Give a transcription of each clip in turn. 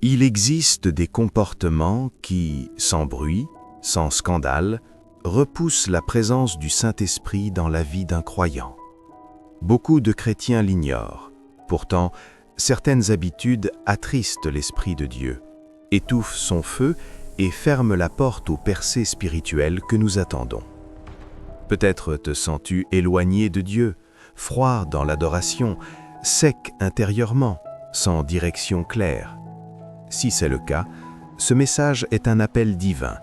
Il existe des comportements qui, sans bruit, sans scandale, repoussent la présence du Saint-Esprit dans la vie d'un croyant. Beaucoup de chrétiens l'ignorent. Pourtant, certaines habitudes attristent l'Esprit de Dieu, étouffent son feu et ferment la porte aux percées spirituelles que nous attendons. Peut-être te sens-tu éloigné de Dieu, froid dans l'adoration, sec intérieurement, sans direction claire. Si c'est le cas, ce message est un appel divin.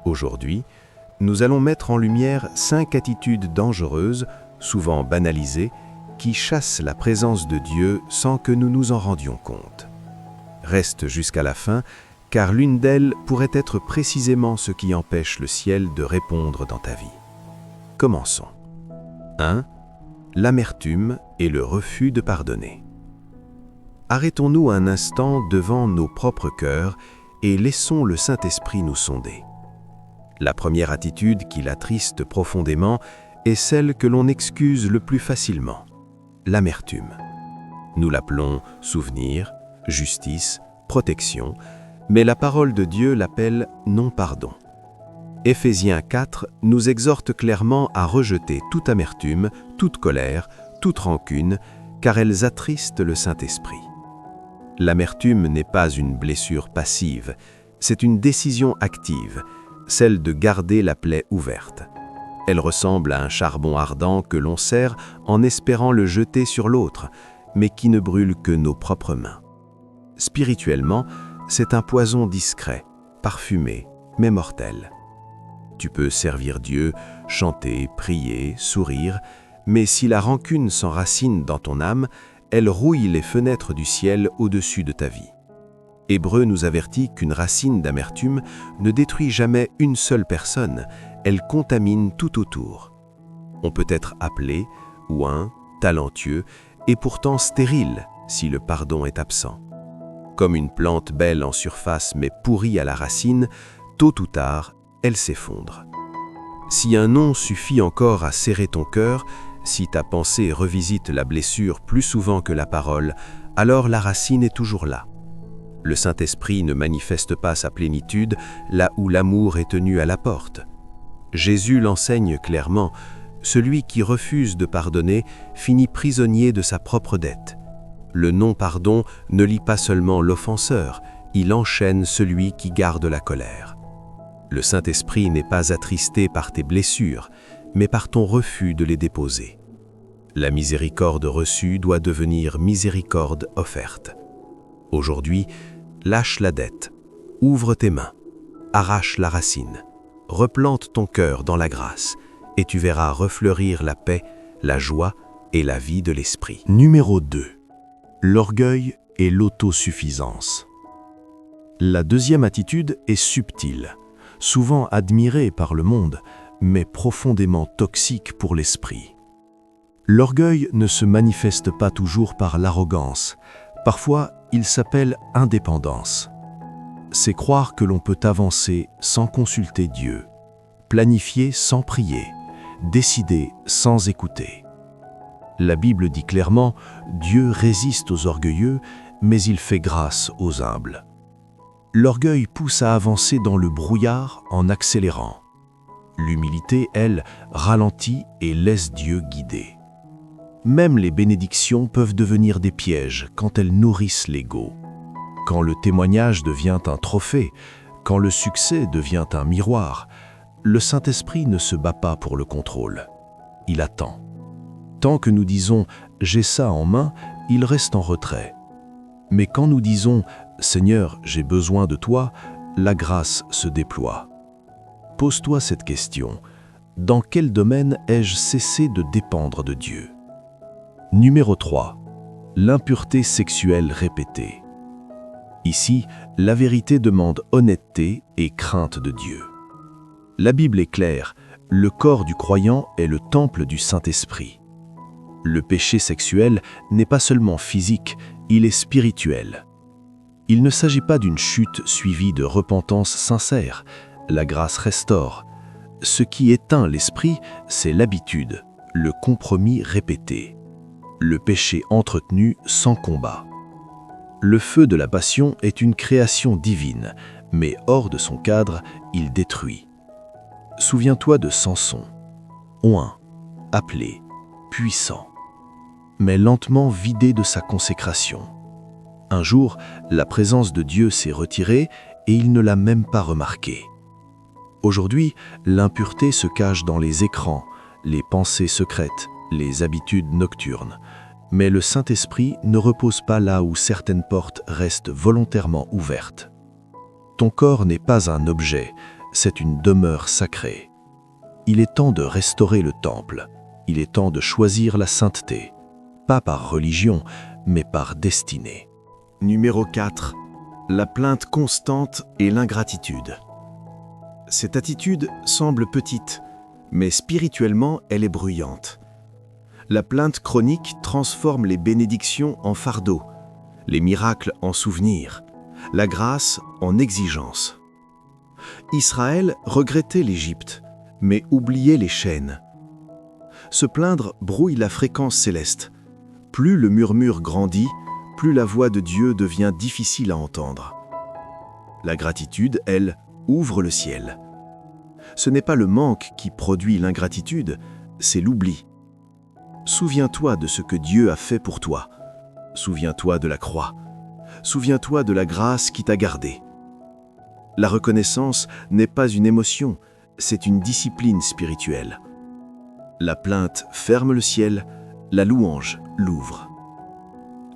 Aujourd'hui, nous allons mettre en lumière 5 attitudes dangereuses, souvent banalisées, qui chassent la présence de Dieu sans que nous nous en rendions compte. Reste jusqu'à la fin, car l'une d'elles pourrait être précisément ce qui empêche le ciel de répondre dans ta vie. Commençons. 1. L'amertume et le refus de pardonner. Arrêtons-nous un instant devant nos propres cœurs et laissons le Saint-Esprit nous sonder. La première attitude qui l'attriste profondément est celle que l'on excuse le plus facilement, l'amertume. Nous l'appelons souvenir, justice, protection, mais la parole de Dieu l'appelle non-pardon. Éphésiens 4 nous exhorte clairement à rejeter toute amertume, toute colère, toute rancune, car elles attristent le Saint-Esprit. L'amertume n'est pas une blessure passive, c'est une décision active, celle de garder la plaie ouverte. Elle ressemble à un charbon ardent que l'on serre en espérant le jeter sur l'autre, mais qui ne brûle que nos propres mains. Spirituellement, c'est un poison discret, parfumé, mais mortel. Tu peux servir Dieu, chanter, prier, sourire, mais si la rancune s'enracine dans ton âme, elle rouille les fenêtres du ciel au-dessus de ta vie. Hébreu nous avertit qu'une racine d'amertume ne détruit jamais une seule personne, elle contamine tout autour. On peut être appelé, oint, talentueux, et pourtant stérile si le pardon est absent. Comme une plante belle en surface mais pourrie à la racine, tôt ou tard, elle s'effondre. Si un nom suffit encore à serrer ton cœur, si ta pensée revisite la blessure plus souvent que la parole, alors la racine est toujours là. Le Saint-Esprit ne manifeste pas sa plénitude là où l'amour est tenu à la porte. Jésus l'enseigne clairement, celui qui refuse de pardonner finit prisonnier de sa propre dette. Le non-pardon ne lie pas seulement l'offenseur, il enchaîne celui qui garde la colère. Le Saint-Esprit n'est pas attristé par tes blessures, mais par ton refus de les déposer. La miséricorde reçue doit devenir miséricorde offerte. Aujourd'hui, lâche la dette, ouvre tes mains, arrache la racine, replante ton cœur dans la grâce, et tu verras refleurir la paix, la joie et la vie de l'esprit. Numéro 2. L'orgueil et l'autosuffisance. La deuxième attitude est subtile, souvent admirée par le monde, mais profondément toxique pour l'esprit. L'orgueil ne se manifeste pas toujours par l'arrogance, parfois il s'appelle indépendance. C'est croire que l'on peut avancer sans consulter Dieu, planifier sans prier, décider sans écouter. La Bible dit clairement « Dieu résiste aux orgueilleux, mais il fait grâce aux humbles ». L'orgueil pousse à avancer dans le brouillard en accélérant. L'humilité, elle, ralentit et laisse Dieu guider. Même les bénédictions peuvent devenir des pièges quand elles nourrissent l'ego. Quand le témoignage devient un trophée, quand le succès devient un miroir, le Saint-Esprit ne se bat pas pour le contrôle. Il attend. Tant que nous disons « j'ai ça en main », il reste en retrait. Mais quand nous disons « Seigneur, j'ai besoin de toi », la grâce se déploie. Pose-toi cette question. Dans quel domaine ai-je cessé de dépendre de Dieu? Numéro 3. L'impureté sexuelle répétée. Ici, la vérité demande honnêteté et crainte de Dieu. La Bible est claire, le corps du croyant est le temple du Saint-Esprit. Le péché sexuel n'est pas seulement physique, il est spirituel. Il ne s'agit pas d'une chute suivie de repentance sincère, la grâce restaure. Ce qui éteint l'esprit, c'est l'habitude, le compromis répété, le péché entretenu sans combat. Le feu de la passion est une création divine, mais hors de son cadre, il détruit. Souviens-toi de Samson, oint, appelé, puissant, mais lentement vidé de sa consécration. Un jour, la présence de Dieu s'est retirée et il ne l'a même pas remarqué. Aujourd'hui, l'impureté se cache dans les écrans, les pensées secrètes, les habitudes nocturnes. Mais le Saint-Esprit ne repose pas là où certaines portes restent volontairement ouvertes. Ton corps n'est pas un objet, c'est une demeure sacrée. Il est temps de restaurer le temple. Il est temps de choisir la sainteté, pas par religion, mais par destinée. Numéro 4. La plainte constante et l'ingratitude. Cette attitude semble petite, mais spirituellement, elle est bruyante. La plainte chronique transforme les bénédictions en fardeau, les miracles en souvenirs, la grâce en exigence. Israël regrettait l'Égypte, mais oubliait les chaînes. Se plaindre brouille la fréquence céleste. Plus le murmure grandit, plus la voix de Dieu devient difficile à entendre. La gratitude, elle, ouvre le ciel. Ce n'est pas le manque qui produit l'ingratitude, c'est l'oubli. Souviens-toi de ce que Dieu a fait pour toi. Souviens-toi de la croix. Souviens-toi de la grâce qui t'a gardé. La reconnaissance n'est pas une émotion, c'est une discipline spirituelle. La plainte ferme le ciel, la louange l'ouvre.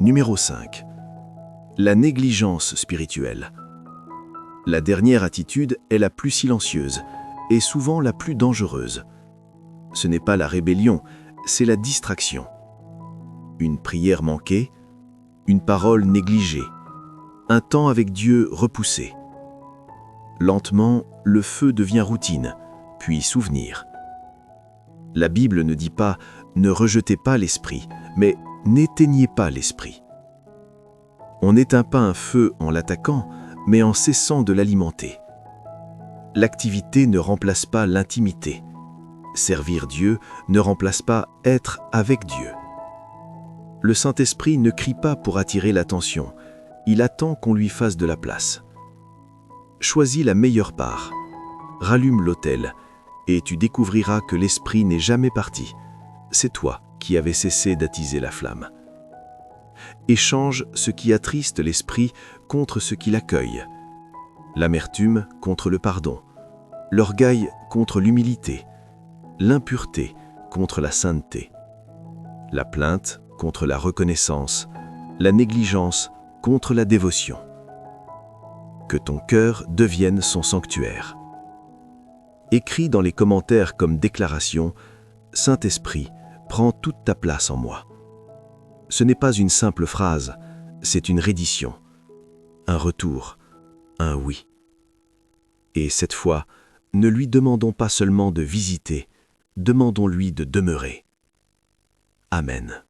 Numéro 5. La négligence spirituelle. La dernière attitude est la plus silencieuse et souvent la plus dangereuse. Ce n'est pas la rébellion, c'est la distraction. Une prière manquée, une parole négligée, un temps avec Dieu repoussé. Lentement, le feu devient routine, puis souvenir. La Bible ne dit pas « ne rejetez pas l'esprit », mais « n'éteignez pas l'esprit ». On n'éteint pas un feu en l'attaquant, mais en cessant de l'alimenter. L'activité ne remplace pas l'intimité. Servir Dieu ne remplace pas être avec Dieu. Le Saint-Esprit ne crie pas pour attirer l'attention, il attend qu'on lui fasse de la place. Choisis la meilleure part, rallume l'autel, et tu découvriras que l'Esprit n'est jamais parti. C'est toi qui avais cessé d'attiser la flamme. Échange ce qui attriste l'Esprit contre ce qui l'accueille. L'amertume contre le pardon, l'orgueil contre l'humilité, l'impureté contre la sainteté, la plainte contre la reconnaissance, la négligence contre la dévotion. Que ton cœur devienne son sanctuaire. Écris dans les commentaires comme déclaration « Saint-Esprit, prends toute ta place en moi ». Ce n'est pas une simple phrase, c'est une reddition, un retour, un oui. Et cette fois, ne lui demandons pas seulement de visiter, demandons-lui de demeurer. Amen.